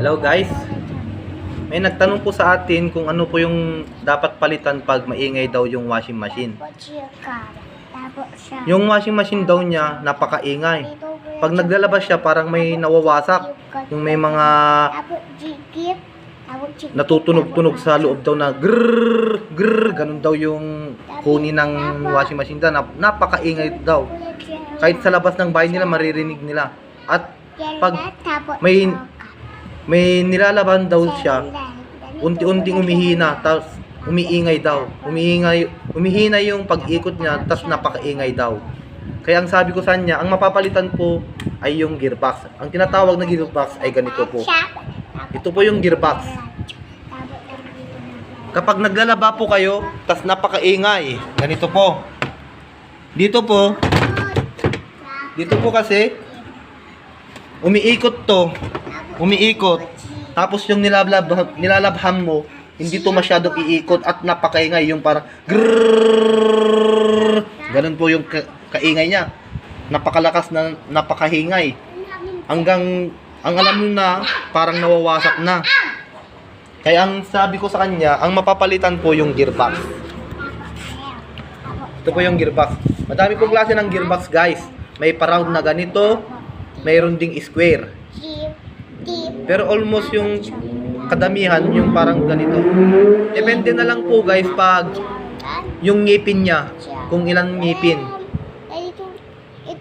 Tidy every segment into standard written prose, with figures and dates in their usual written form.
Hello guys, may nagtanong po sa atin kung ano po yung dapat palitan pag maingay daw yung washing machine. Yung washing machine daw niya napakaingay. Pag naglalabas siya parang may nawawasak. Yung may mga natutunog-tunog sa loob daw na grrrr, grrrr, ganun daw yung kunin ng washing machine daw. Napakaingay daw. Kahit sa labas ng bahay nila maririnig nila. At pag may nilalaban daw siya, unti-unting umihina, tapos umiingay daw. Umihina yung pag-ikot niya, tapos napakaingay daw. Kaya ang sabi ko sa kanya, ang mapapalitan po ay yung gearbox. Ang tinatawag na gearbox ay ganito po. Ito po yung gearbox. Kapag naglalaba po kayo, tapos napakaingay, ganito po. Dito po kasi, umiikot to. Umiikot. Tapos yung nilalabhan mo, hindi to masyadong iikot at napakaingay. Yung parang grrrr. Ganun po yung kaingay niya. Napakalakas na napakahingay. Hanggang, ang alam nyo na, parang nawawasak na. Kaya ang sabi ko sa kanya, ang mapapalitan po yung gearbox. Ito po yung gearbox. Madami pong klase ng gearbox guys. May pa-round na ganito, mayroon ding square. Pero almost yung kadamihan yung parang ganito. Depende na lang po guys pag yung ngipin niya, kung ilang ngipin.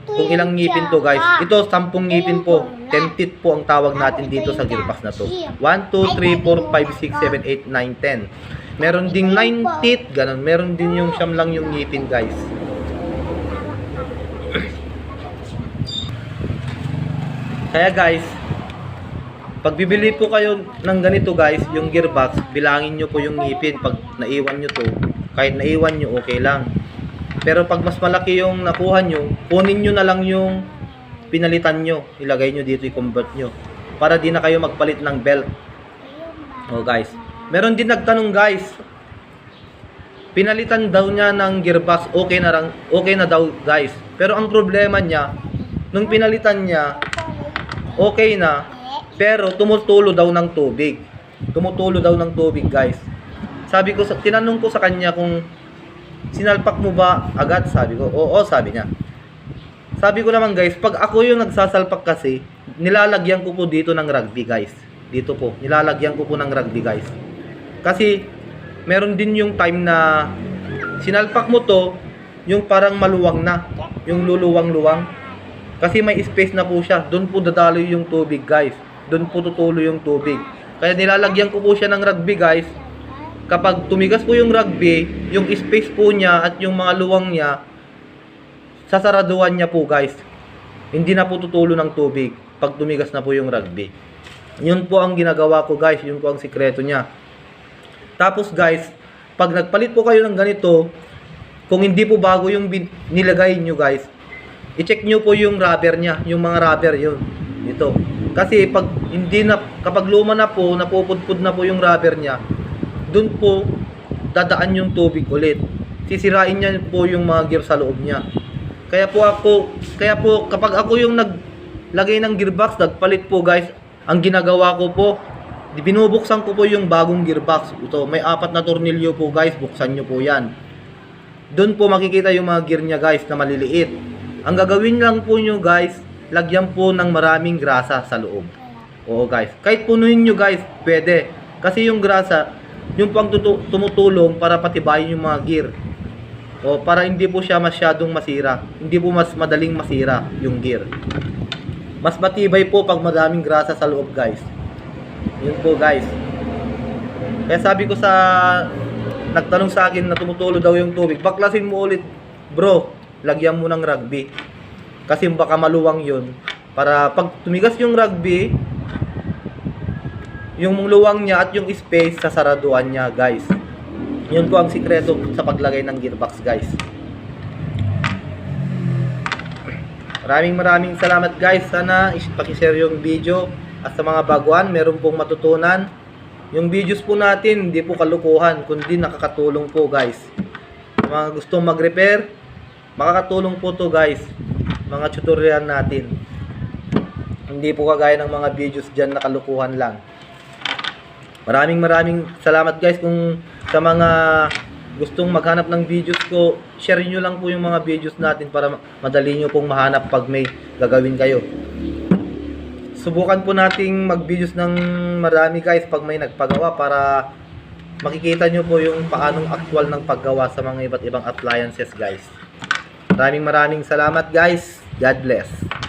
Kung ilang ngipin to guys. Ito 10 ngipin po. 10 teeth po ang tawag natin dito sa gearbox na to. 1, 2, 3, 4, 5, 6, 7, 8, 9, 10. Meron ding 9 teeth, ganun. Meron din yung siyam lang yung ngipin guys. Kaya guys, pag bibili po kayo ng ganito guys, yung gearbox, bilangin nyo po yung ngipin. Pag naiwan nyo to, kahit naiwan nyo, okay lang. Pero pag mas malaki yung nakuha nyo, kunin nyo na lang yung pinalitan nyo. Ilagay nyo dito, i-convert nyo. Para di na kayo magpalit ng belt. Oh guys. Meron din nagtanong guys, pinalitan daw niya ng gearbox, okay na daw guys. Pero ang problema niya, nung pinalitan niya, okay na. Pero tumutulo daw ng tubig. Tumutulo daw ng tubig, guys. Tinanong ko sa kanya kung sinalpak mo ba agad, sabi ko. Oo, sabi niya. Sabi ko naman, guys, pag ako yung nagsasalpak kasi, nilalagyan ko po dito ng rugby, guys. Dito po, nilalagyan ko po ng rugby, guys. Kasi meron din yung time na sinalpak mo to, yung parang maluwang na, yung luluwang-luwang. Kasi may space na po siya. Doon po dadaloy yung tubig, guys. Doon po tutulo yung tubig. Kaya nilalagyan ko po siya ng rugby guys. Kapag tumigas po yung rugby, yung space po niya at yung mga luwang niya, sasaraduhan niya po guys. Hindi na po tutulo ng tubig pag tumigas na po yung rugby. Yun po ang ginagawa ko guys. Yun po ang sikreto niya. Tapos guys, pag nagpalit po kayo ng ganito, kung hindi po bago yung nilagay nyo guys, i-check nyo po yung rubber niya. Yung mga rubber yun. Dito. Kasi kapag luma na po, napupudpud na po yung rubber niya, dun po dadaan yung tubig ulit. Sisirain niya po yung mga gear sa loob niya. Kaya po kapag ako yung naglagay ng gearbox, nagpalit po guys, ang ginagawa ko po, binubuksan ko po yung bagong gearbox. Ito, may 4 na tornilyo po guys, buksan nyo po yan. Dun po makikita yung mga gear niya guys na maliliit. Ang gagawin lang po nyo guys, lagyan po ng maraming grasa sa loob. Oo guys. Kahit punuin nyo guys, pwede. Kasi yung grasa, yung pang tumutulong para patibayin yung mga gear. O para hindi po siya masyadong masira. Hindi po mas madaling masira yung gear. Mas matibay po pag maraming grasa sa loob guys. Yun po guys. Kaya sabi ko sa nagtanong sa akin na tumutulo daw yung tubig, baklasin mo ulit bro. Lagyan mo ng rugby. Kasi baka maluwang yun. Para pag tumigas yung rugby, yung luwang niya at yung space, sasaraduan niya guys. Yun po ang sikreto sa paglagay ng gearbox guys. Maraming salamat guys. Sana pakishare yung video. At sa mga baguhan, meron pong matutunan. Yung videos po natin, hindi po kalukuhan, kundi nakakatulong po guys. Mga gustong mag-repair, makakatulong po to guys. Mga tutorial natin. Hindi po kagaya ng mga videos dyan na kalukuhan lang. Maraming salamat guys kung sa mga gustong maghanap ng videos ko. Share nyo lang po yung mga videos natin para madali nyo pong mahanap pag may gagawin kayo. Subukan po nating mag-videos ng marami guys pag may nagpagawa para makikita nyo po yung paanong actual ng paggawa sa mga iba't ibang appliances guys. Maraming salamat guys. God bless.